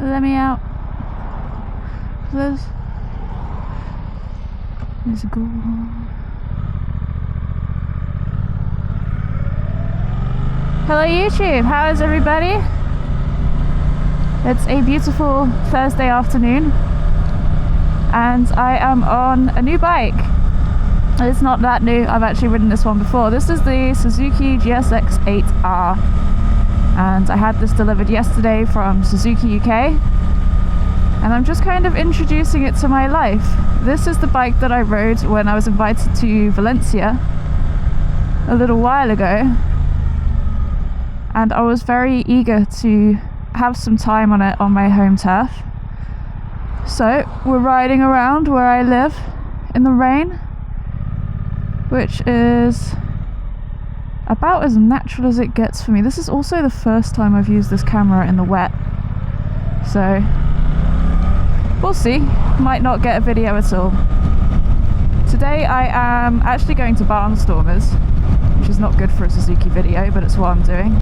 Let me out. Liz. There's a goal. Hello YouTube, how is everybody? It's a beautiful Thursday afternoon and I am on a new bike. It's not that new, I've actually ridden this one before. This is the Suzuki GSX-8R and I had this delivered yesterday from Suzuki UK and I'm just kind of introducing it to my life. This is the bike that I rode when I was invited to Valencia a little while ago. And I was very eager to have some time on it on my home turf. So we're riding around where I live in the rain, which is about as natural as it gets for me. This is also the first time I've used this camera in the wet. So we'll see, might not get a video at all. Today I am actually going to Barnstormers, which is not good for a Suzuki video, but it's what I'm doing.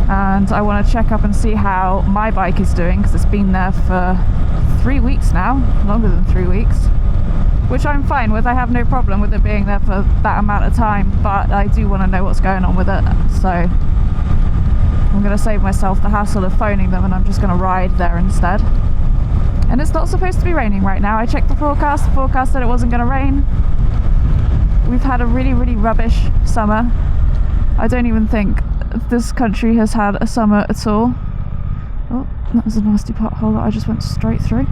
And I want to check up and see how my bike is doing, because it's been there for 3 weeks now, longer than 3 weeks, which I'm fine with. I have no problem with it being there for that amount of time, but I do want to know what's going on with it, so I'm going to save myself the hassle of phoning them and I'm just going to ride there instead. And it's not supposed to be raining right now. I checked the forecast said it wasn't going to rain. We've had a really, really rubbish summer. I don't even think this country has had a summer at all. Oh, that was a nasty pothole that I just went straight through.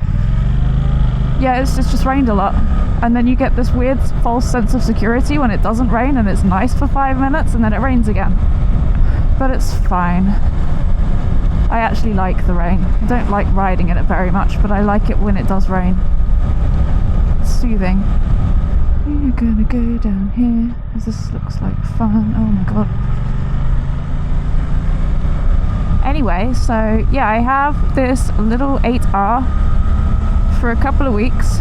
Yeah, it's just rained a lot. And then you get this weird false sense of security when it doesn't rain and it's nice for 5 minutes and then it rains again. But it's fine. I actually like the rain. I don't like riding in it very much, but I like it when it does rain. It's soothing. We're gonna go down here, because this looks like fun. Oh my god. Anyway, so yeah, I have this little 8R for a couple of weeks.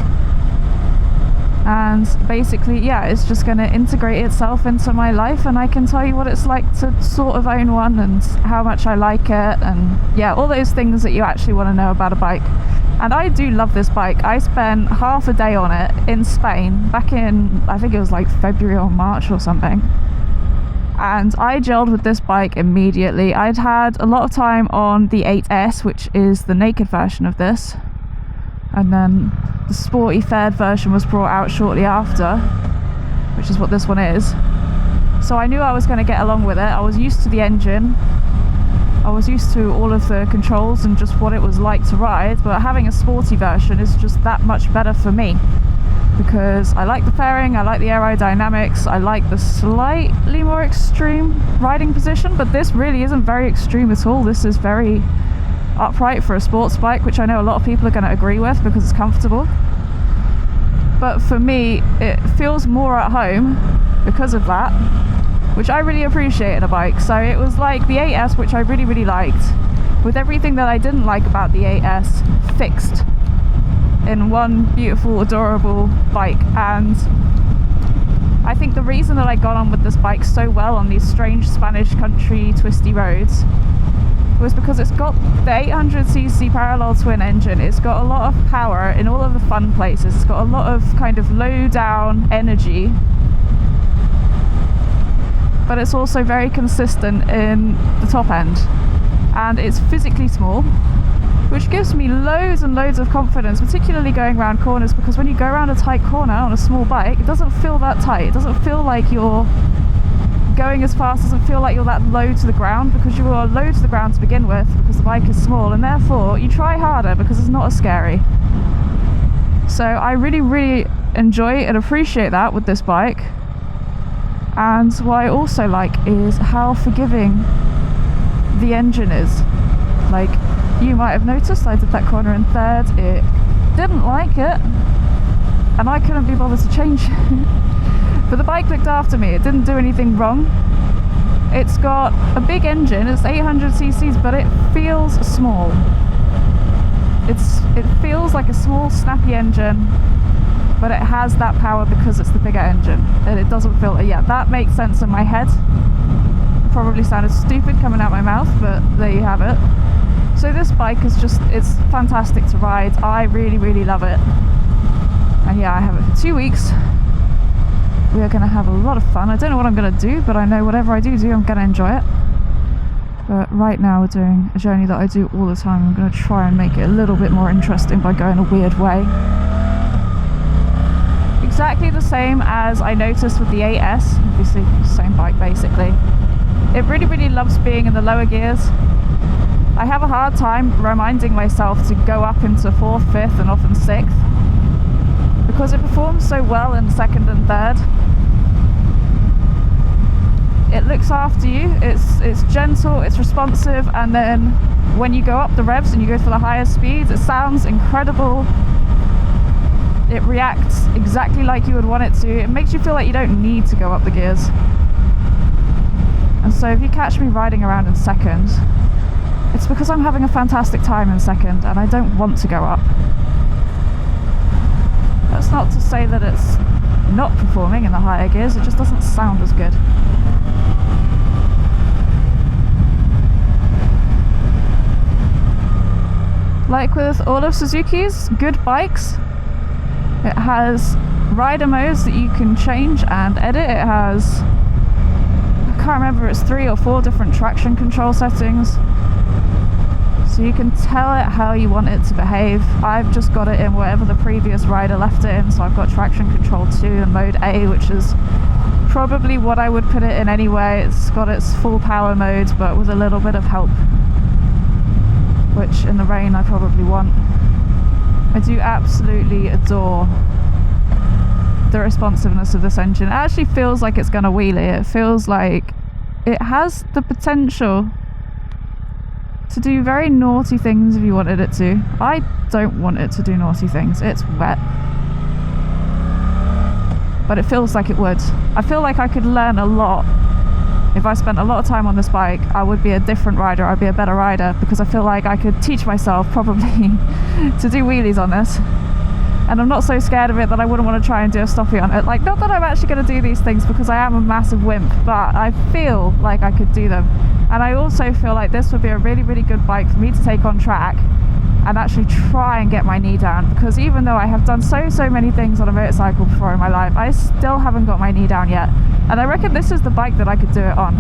And basically, yeah, it's just going to integrate itself into my life and I can tell you what it's like to sort of own one and how much I like it and yeah, all those things that you actually want to know about a bike. And I do love this bike. I spent half a day on it in Spain back in, I think it was like February or March or something. And I gelled with this bike immediately. I'd had a lot of time on the 8S, which is the naked version of this. And then the sporty fared version was brought out shortly after, which is what this one is. So I knew I was going to get along with it. I was used to the engine. I was used to all of the controls and just what it was like to ride, but having a sporty version is just that much better for me. Because I like the fairing, I like the aerodynamics, I like the slightly more extreme riding position, but this really isn't very extreme at all. This is very upright for a sports bike, which I know a lot of people are going to agree with because it's comfortable. But for me, it feels more at home because of that, which I really appreciate in a bike. So it was like the 8S, which I really, really liked, with everything that I didn't like about the 8S fixed in one beautiful, adorable bike. And I think the reason that I got on with this bike so well on these strange Spanish country twisty roads was because it's got the 800cc parallel twin engine. It's got a lot of power in all of the fun places. It's got a lot of kind of low down energy, but it's also very consistent in the top end, and it's physically small, which gives me loads and loads of confidence, particularly going around corners, because when you go around a tight corner on a small bike, it doesn't feel that tight. It doesn't feel like you're going as fast, doesn't feel like you're that low to the ground, because you are low to the ground to begin with because the bike is small, and therefore you try harder because it's not as scary. So I really, really enjoy and appreciate that with this bike. And what I also like is how forgiving the engine is. Like, you might have noticed I did that corner in third. It didn't like it and I couldn't be bothered to change it. But the bike looked after me. It didn't do anything wrong. It's got a big engine. It's 800cc's, but it feels small. It feels like a small, snappy engine, but it has that power because it's the bigger engine. And it doesn't feel... Yeah, that makes sense in my head. Probably sounded stupid coming out my mouth, but there you have it. So this bike bike is just, it's fantastic to ride. I really, really love it. And yeah, I have it for 2 weeks. We are going to have a lot of fun. I don't know what I'm going to do, but I know whatever I do, I'm going to enjoy it. But right now we're doing a journey that I do all the time. I'm going to try and make it a little bit more interesting by going a weird way. Exactly the same as I noticed with the 8S, obviously same bike basically. It really, really loves being in the lower gears. I have a hard time reminding myself to go up into 4th, 5th and often 6th because it performs so well in 2nd and 3rd. It looks after you, it's gentle, it's responsive, and then when you go up the revs and you go for the higher speeds, it sounds incredible. It reacts exactly like you would want it to. It makes you feel like you don't need to go up the gears. And so if you catch me riding around in 2nd, it's because I'm having a fantastic time in 2nd and I don't want to go up. That's not to say that it's not performing in the higher gears, it just doesn't sound as good. Like with all of Suzuki's good bikes, it has rider modes that you can change and edit. It has, I can't remember, it's 3 or 4 different traction control settings. So you can tell it how you want it to behave. I've just got it in whatever the previous rider left it in, so I've got traction control 2 and mode A, which is probably what I would put it in anyway. It's got its full power mode, but with a little bit of help, which in the rain I probably want. I do absolutely adore the responsiveness of this engine. It actually feels like it's going to wheelie. It feels like it has the potential to do very naughty things if you wanted it to. I don't want it to do naughty things. It's wet. But it feels like it would. I feel like I could learn a lot. If I spent a lot of time on this bike, I would be a different rider. I'd be a better rider because I feel like I could teach myself probably to do wheelies on this. And I'm not so scared of it that I wouldn't want to try and do a stoppie on it. Like, not that I'm actually going to do these things because I am a massive wimp, but I feel like I could do them. And I also feel like this would be a really, really good bike for me to take on track and actually try and get my knee down, because even though I have done so many things on a motorcycle before in my life, I still haven't got my knee down yet. And I reckon this is the bike that I could do it on.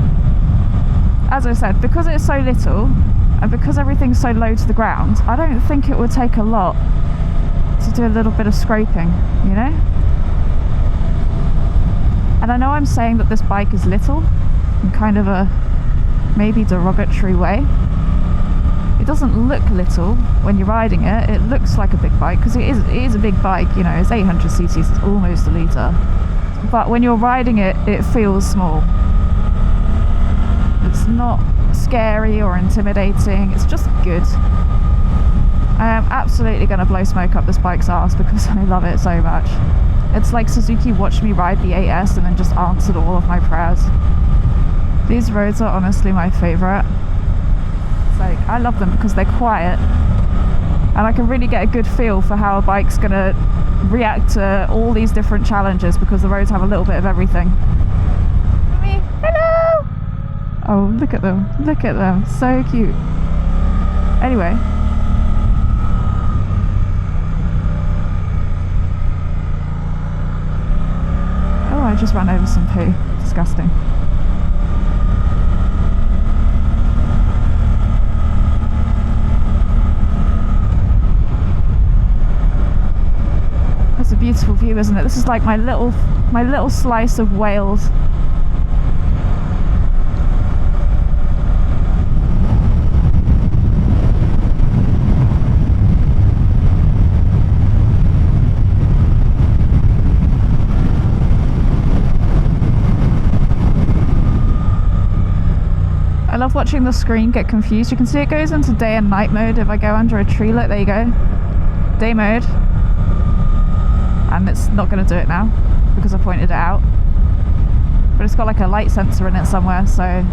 As I said, because it's so little and because everything's so low to the ground, I don't think it would take a lot to do a little bit of scraping, you know? And I know I'm saying that this bike is little in kind of a maybe derogatory way. It doesn't look little when you're riding it. It looks like a big bike because it is a big bike, you know. It's 800 cc's, it's almost a litre. But when you're riding it, it feels small. It's not scary or intimidating, it's just good. I am absolutely going to blow smoke up this bike's arse because I love it so much. It's like Suzuki watched me ride the 8S and then just answered all of my prayers. These roads are honestly my favourite. It's like, I love them because they're quiet and I can really get a good feel for how a bike's going to react to all these different challenges because the roads have a little bit of everything. Hello! Oh, look at them, so cute. Anyway. Oh, I just ran over some poo. Disgusting. It's a beautiful view, isn't it? This is like my little slice of Wales. I love watching the screen get confused. You can see it goes into day and night mode. If I go under a tree, look, there you go. Day mode. And it's not going to do it now because I pointed it out. But it's got like a light sensor in it somewhere, so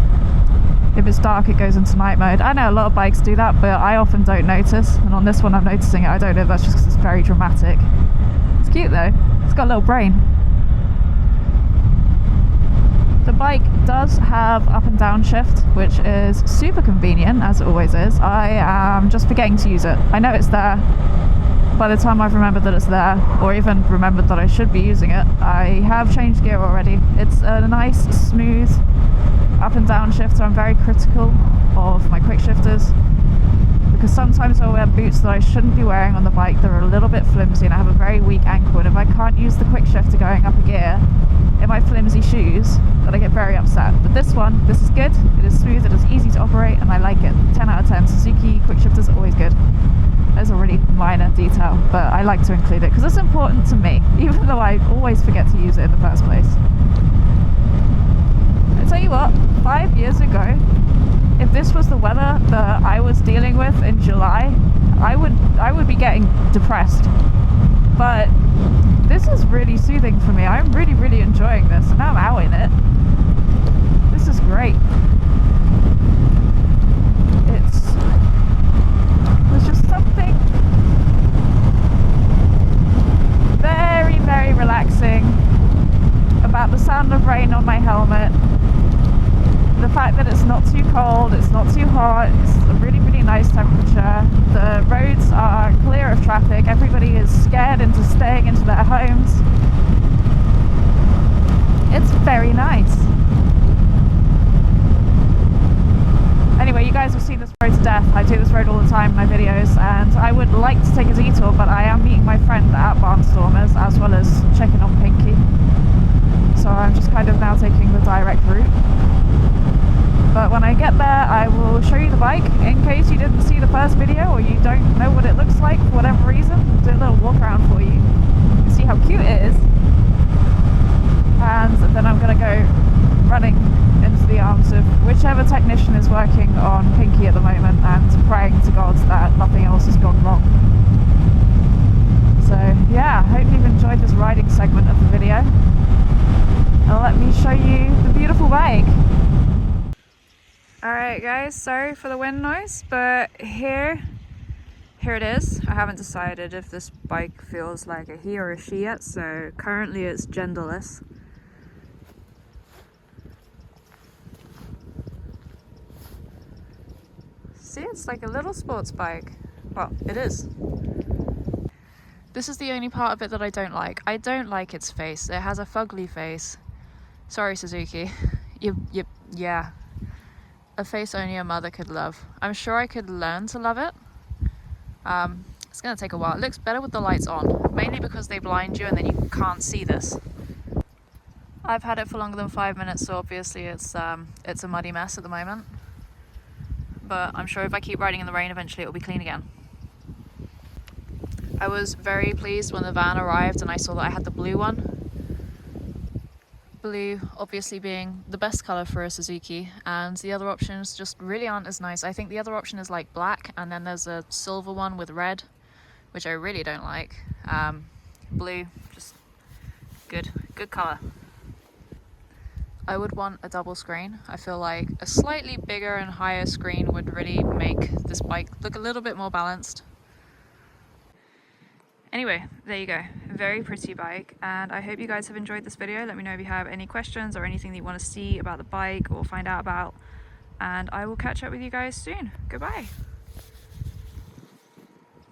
if it's dark it goes into night mode. I know a lot of bikes do that, but I often don't notice, and on this one I'm noticing it. I don't know if that's just because it's very dramatic. It's cute though. It's got a little brain. The bike does have up and down shift, which is super convenient, as it always is. I am just forgetting to use it. I know it's there. By the time I've remembered that it's there, or even remembered that I should be using it, I have changed gear already. It's a nice, smooth up and down shift, so I'm very critical of my quick shifters, because sometimes I wear boots that I shouldn't be wearing on the bike. They're a little bit flimsy and I have a very weak ankle, and if I can't use the quick shifter going up a gear in my flimsy shoes, then I get very upset. But this is good, it is smooth, it is easy to operate, and I like it. 10 out of 10. Suzuki quick shifters are always good. There's a really minor detail, but I like to include it because it's important to me, even though I always forget to use it in the first place. I tell you what, 5 years ago, if this was the weather that I was dealing with in July, I would be getting depressed. But this is really soothing for me. I'm really, really enjoying this, and now I'm out in it. This is great. There's just something very, very relaxing about the sound of rain on my helmet. The fact that it's not too cold, it's not too hot, it's a really, really nice temperature. The roads are clear of traffic, everybody is scared into staying into their homes. It's very nice. Anyway, you guys have seen this road to death. I do this road all the time in my videos, and I would like to take a detour, but I am meeting my friend at Barnstormers, as well as checking on Pinky. So I'm just kind of now taking the direct route. But when I get there, I will show you the bike. In case you didn't see the first video, or you don't know what it looks like for whatever reason, I'll do a little walk around for you. See how cute it is. And then I'm going to go running into the arms of whichever technician is working on Pinky at the moment, and praying to God that nothing else has gone wrong. So yeah, I hope you've enjoyed this riding segment of the video, and let me show you the beautiful bike. Alright guys, sorry for the wind noise, but here it is. I haven't decided if this bike feels like a he or a she yet, so currently it's genderless. See, it's like a little sports bike. Well, it is. This is the only part of it that I don't like. I don't like its face. It has a fugly face. Sorry, Suzuki. Yeah. A face only a mother could love. I'm sure I could learn to love it. It's gonna take a while. It looks better with the lights on, mainly because they blind you and then you can't see this. I've had it for longer than 5 minutes, so obviously it's a muddy mess at the moment. But I'm sure if I keep riding in the rain, eventually it'll be clean again. I was very pleased when the van arrived and I saw that I had the blue one. Blue obviously being the best colour for a Suzuki, and the other options just really aren't as nice. I think the other option is like black, and then there's a silver one with red, which I really don't like. Blue, just good colour. I would want a double screen. I feel like a slightly bigger and higher screen would really make this bike look a little bit more balanced. Anyway, there you go. Very pretty bike, and I hope you guys have enjoyed this video. Let me know if you have any questions or anything that you want to see about the bike or find out about, and I will catch up with you guys soon. Goodbye.